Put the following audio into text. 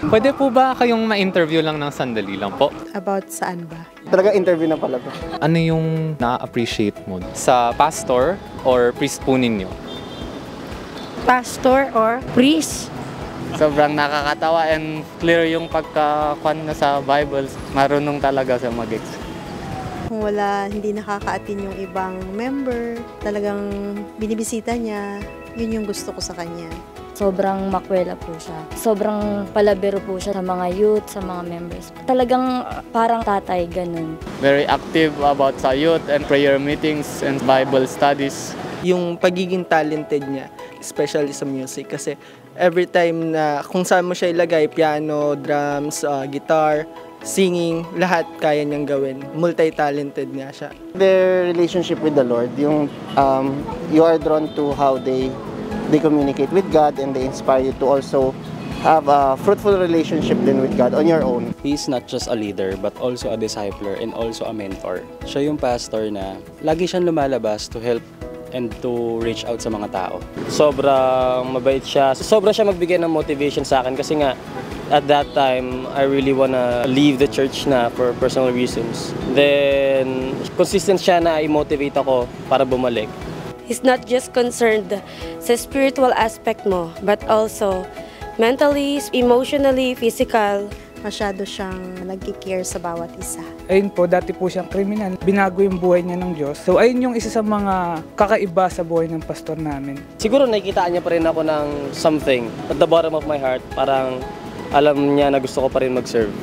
Pwede po ba kayong ma-interview lang ng sandali lang po? About saan ba? Talaga interview na pala to. Ano yung na-appreciate mo sa pastor or priest po ninyo? Pastor or priest. Sobrang nakakatawa and clear yung pagkakuan na sa Bible. Marunong talaga sa mag-explain. Kung hindi nakaka-attend yung ibang member, talagang binibisita niya, yun yung gusto ko sa kanya. Sobrang makwela po siya. Sobrang palabiro po siya sa mga youth, sa mga members. Talagang parang tatay, ganun. Very active about sa youth and prayer meetings and Bible studies. Yung pagiging talented niya, especially sa music. Kasi every time na kung saan mo siya ilagay, piano, drums, guitar, singing, lahat kaya niyang gawin. Multi-talented nga siya. Their relationship with the Lord, yung you are drawn to how they communicate with God and they inspire you to also have a fruitful relationship din with God on your own. He's not just a leader but also a discipler and also a mentor. Siya yung pastor na lagi siyang lumalabas to help and to reach out sa mga tao. Sobrang mabait siya. Sobra siya magbigay ng motivation sa akin kasi nga at that time, I really wanna leave the church na for personal reasons. Then, consistent siya na i-motivate ako para bumalik. He's not just concerned sa spiritual aspect mo, but also mentally, emotionally, physical. Masyado siyang nagki-care sa bawat isa. Ayun po, dati po siyang kriminal. Binago yung buhay niya ng Diyos. So ayun yung isa sa mga kakaiba sa buhay ng pastor namin. Siguro nakikitaan niya pa rin ako ng something at the bottom of my heart. Parang alam niya na gusto ko pa rin mag-serve.